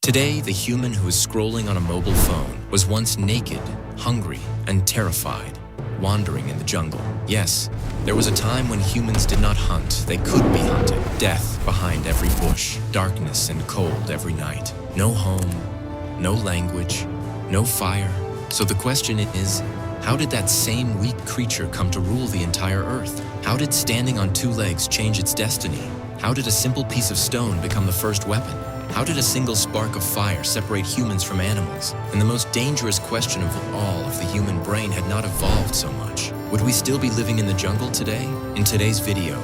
Today, the human who is scrolling on a mobile phone was once naked, hungry, and terrified, wandering in the jungle. Yes, there was a time when humans did not hunt, they could be hunted. Death behind every bush, darkness and cold every night. No home, no language, no fire. So the question is, how did that same weak creature come to rule the entire earth? How did standing on two legs change its destiny? How did a simple piece of stone become the first weapon? How did a single spark of fire separate humans from animals? And the most dangerous question of all, if the human brain had not evolved so much, would we still be living in the jungle today? In today's video,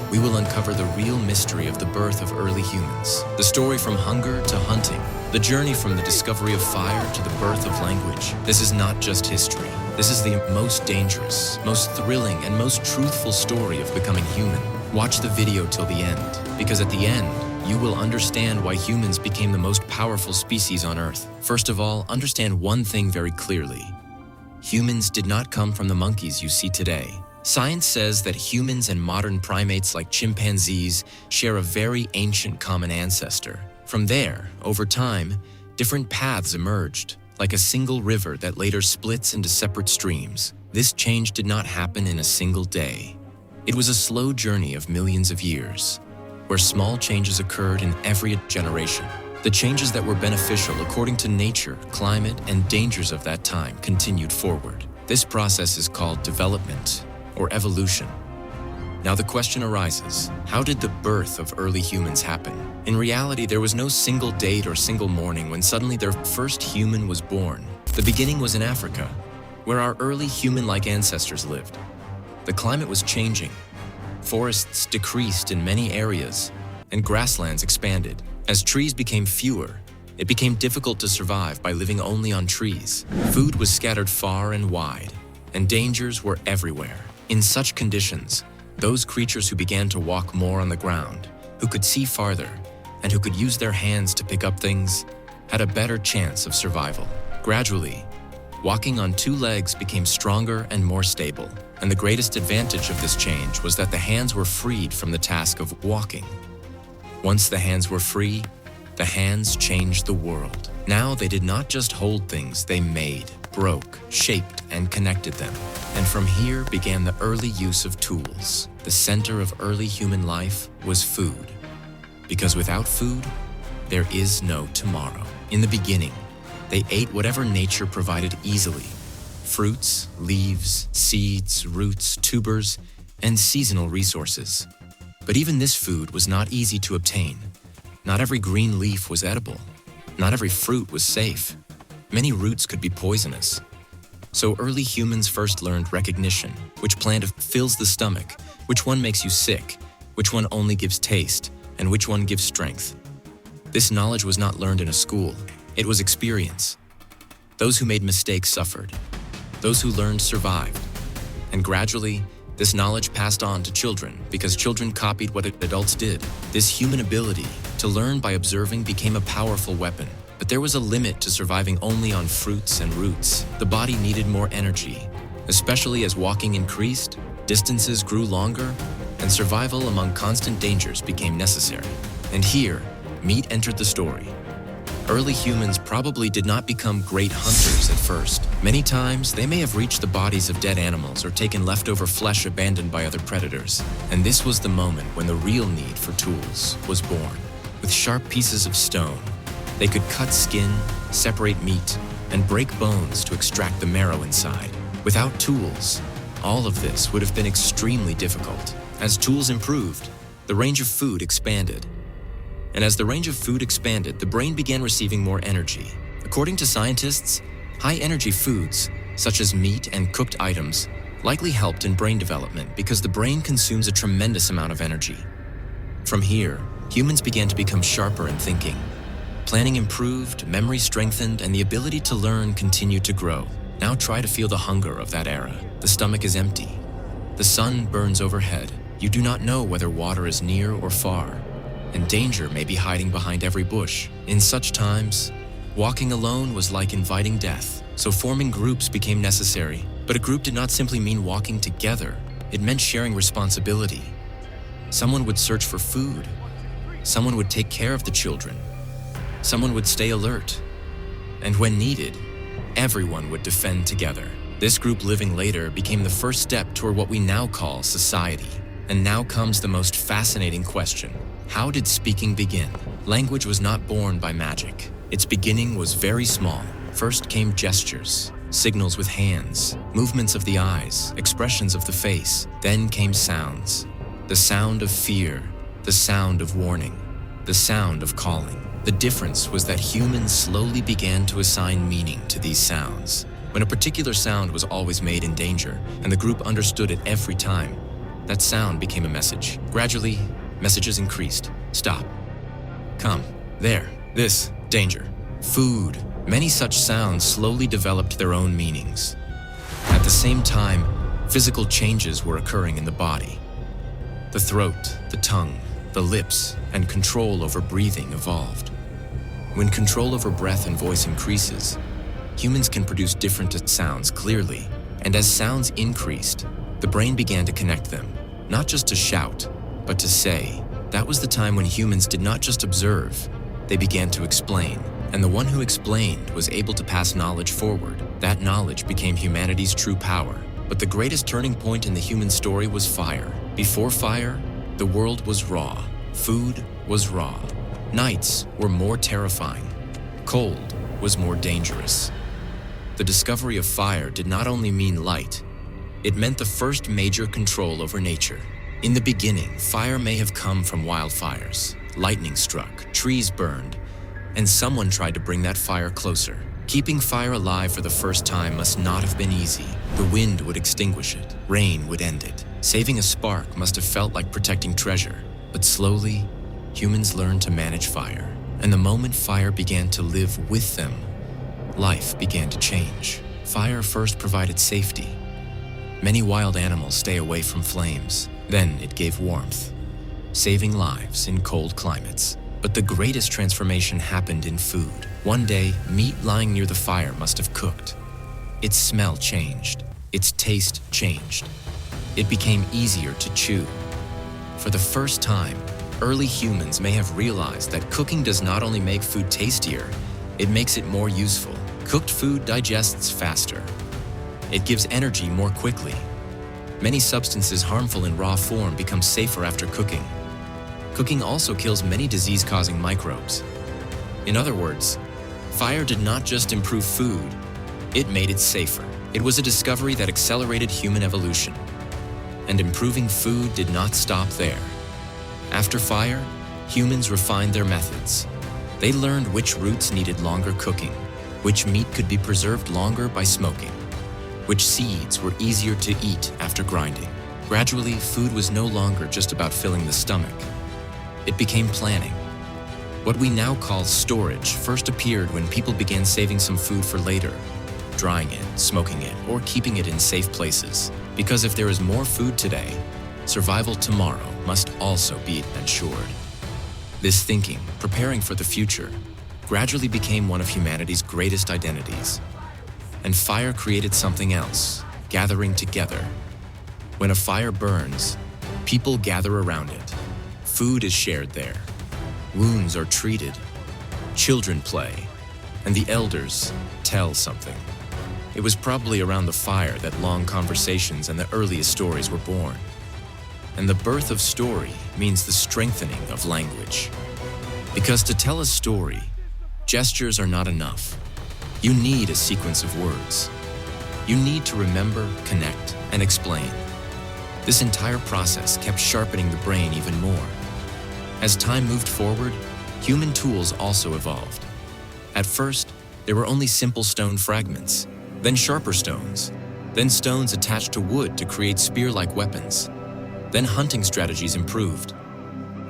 we will uncover the real mystery of the birth of early humans, the story from hunger to hunting, the journey from the discovery of fire to the birth of language. This is not just history. This is the most dangerous, most thrilling, and most truthful story of becoming human. Watch the video till the end, because at the end, you will understand why humans became the most powerful species on Earth. First of all, understand one thing very clearly. Humans did not come from the monkeys you see today. Science says that humans and modern primates like chimpanzees share a very ancient common ancestor. From there, over time, different paths emerged, like a single river that later splits into separate streams. This change did not happen in a single day. It was a slow journey of millions of years, where small changes occurred in every generation. The changes that were beneficial according to nature, climate, and dangers of that time continued forward. This process is called development or evolution. Now the question arises, how did the birth of early humans happen? In reality, there was no single date or single morning when suddenly their first human was born. The beginning was in Africa, where our early human-like ancestors lived. The climate was changing. Forests decreased in many areas, and grasslands expanded. As trees became fewer, it became difficult to survive by living only on trees. Food was scattered far and wide, and dangers were everywhere. In such conditions, those creatures who began to walk more on the ground, who could see farther, and who could use their hands to pick up things, had a better chance of survival. Gradually, walking on two legs became stronger and more stable, and the greatest advantage of this change was that the hands were freed from the task of walking. Once the hands were free, the hands changed the world. Now they did not just hold things, they made, broke, shaped, and connected them. And from here began the early use of tools. The center of early human life was food. Because without food, there is no tomorrow. In the beginning, they ate whatever nature provided easily: fruits, leaves, seeds, roots, tubers, and seasonal resources. But even this food was not easy to obtain. Not every green leaf was edible. Not every fruit was safe. Many roots could be poisonous. So early humans first learned recognition: which plant fills the stomach, which one makes you sick, which one only gives taste, and which one gives strength. This knowledge was not learned in a school. It was experience. Those who made mistakes suffered. Those who learned survived. And gradually, this knowledge passed on to children because children copied what adults did. This human ability to learn by observing became a powerful weapon. But there was a limit to surviving only on fruits and roots. The body needed more energy, especially as walking increased, distances grew longer, and survival among constant dangers became necessary. And here, meat entered the story. Early humans probably did not become great hunters at first. Many times, they may have reached the bodies of dead animals or taken leftover flesh abandoned by other predators. And this was the moment when the real need for tools was born. With sharp pieces of stone, they could cut skin, separate meat, and break bones to extract the marrow inside. Without tools, all of this would have been extremely difficult. As tools improved, the range of food expanded. And as the range of food expanded, the brain began receiving more energy. According to scientists, high-energy foods, such as meat and cooked items, likely helped in brain development because the brain consumes a tremendous amount of energy. From here, humans began to become sharper in thinking. Planning improved, memory strengthened, and the ability to learn continued to grow. Now try to feel the hunger of that era. The stomach is empty. The sun burns overhead. You do not know whether water is near or far, and danger may be hiding behind every bush. In such times, walking alone was like inviting death, so forming groups became necessary. But a group did not simply mean walking together. It meant sharing responsibility. Someone would search for food. Someone would take care of the children. someone would stay alert. And when needed, everyone would defend together. This group living later became the first step toward what we now call society. And now comes the most fascinating question. How did speaking begin? Language was not born by magic. Its beginning was very small. First came gestures, signals with hands, movements of the eyes, expressions of the face. Then came sounds. The sound of fear, the sound of warning, the sound of calling. The difference was that humans slowly began to assign meaning to these sounds. When a particular sound was always made in danger, and the group understood it every time, that sound became a message. Gradually, messages increased. Stop. Come. There. This. Danger. Food. Many such sounds slowly developed their own meanings. At the same time, physical changes were occurring in the body. The throat, the tongue, the lips, and control over breathing evolved. When control over breath and voice increases, humans can produce different sounds clearly, and as sounds increased, the brain began to connect them, not just to shout, but to say. That was the time when humans did not just observe, they began to explain. And the one who explained was able to pass knowledge forward. That knowledge became humanity's true power. But the greatest turning point in the human story was fire. Before fire, the world was raw. Food was raw. Nights were more terrifying. Cold was more dangerous. The discovery of fire did not only mean light, it meant the first major control over nature. In the beginning, fire may have come from wildfires. Lightning struck, trees burned, and someone tried to bring that fire closer. Keeping fire alive for the first time must not have been easy. The wind would extinguish it, rain would end it. Saving a spark must have felt like protecting treasure. But slowly, humans learned to manage fire. And the moment fire began to live with them, life began to change. Fire first provided safety. Many wild animals stay away from flames. Then it gave warmth, saving lives in cold climates. But the greatest transformation happened in food. One day, meat lying near the fire must have cooked. Its smell changed. Its taste changed. It became easier to chew. For the first time, early humans may have realized that cooking does not only make food tastier, it makes it more useful. Cooked food digests faster. It gives energy more quickly. Many substances harmful in raw form become safer after cooking. Cooking also kills many disease-causing microbes. In other words, fire did not just improve food, it made it safer. It was a discovery that accelerated human evolution. And improving food did not stop there. After fire, humans refined their methods. They learned which roots needed longer cooking, which meat could be preserved longer by smoking, which seeds were easier to eat after grinding. Gradually, food was no longer just about filling the stomach. It became planning. What we now call storage first appeared when people began saving some food for later, drying it, smoking it, or keeping it in safe places. Because if there is more food today, survival tomorrow must also be ensured. This thinking, preparing for the future, gradually became one of humanity's greatest identities. And fire created something else, gathering together. When a fire burns, people gather around it. Food is shared there. Wounds are treated. Children play. And the elders tell something. It was probably around the fire that long conversations and the earliest stories were born. And the birth of story means the strengthening of language. Because to tell a story, gestures are not enough. You need a sequence of words. You need to remember, connect, and explain. This entire process kept sharpening the brain even more. As time moved forward, human tools also evolved. At first, there were only simple stone fragments, then sharper stones, then stones attached to wood to create spear-like weapons. Then hunting strategies improved.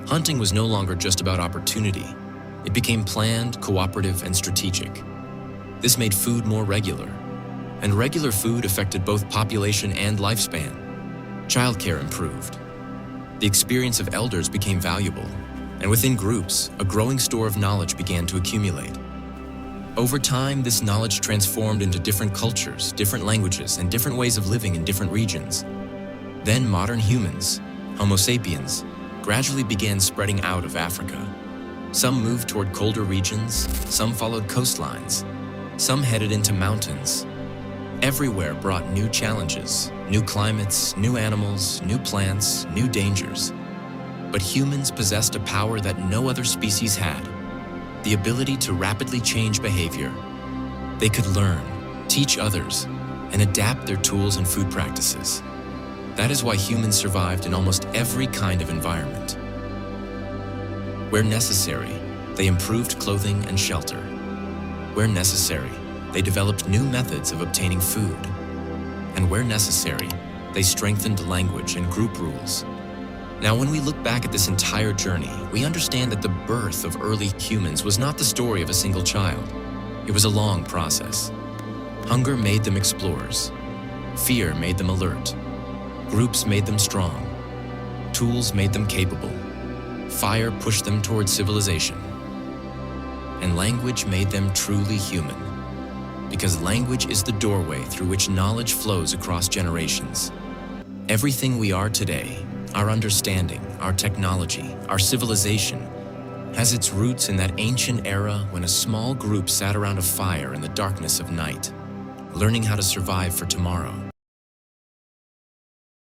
Hunting was no longer just about opportunity. It became planned, cooperative, and strategic. This made food more regular, and regular food affected both population and lifespan. Childcare improved. The experience of elders became valuable, and within groups, a growing store of knowledge began to accumulate. Over time, this knowledge transformed into different cultures, different languages, and different ways of living in different regions. Then modern humans, Homo sapiens, gradually began spreading out of Africa. Some moved toward colder regions, some followed coastlines, some headed into mountains. Everywhere brought new challenges, new climates, new animals, new plants, new dangers. But humans possessed a power that no other species had, the ability to rapidly change behavior. They could learn, teach others, and adapt their tools and food practices. That is why humans survived in almost every kind of environment. Where necessary, they improved clothing and shelter. Where necessary, they developed new methods of obtaining food. And where necessary, they strengthened language and group rules. Now, when we look back at this entire journey, we understand that the birth of early humans was not the story of a single child. It was a long process. Hunger made them explorers. Fear made them alert. Groups made them strong. Tools made them capable. Fire pushed them toward civilization. And language made them truly human. Because language is the doorway through which knowledge flows across generations. Everything we are today, our understanding, our technology, our civilization, has its roots in that ancient era when a small group sat around a fire in the darkness of night, learning how to survive for tomorrow.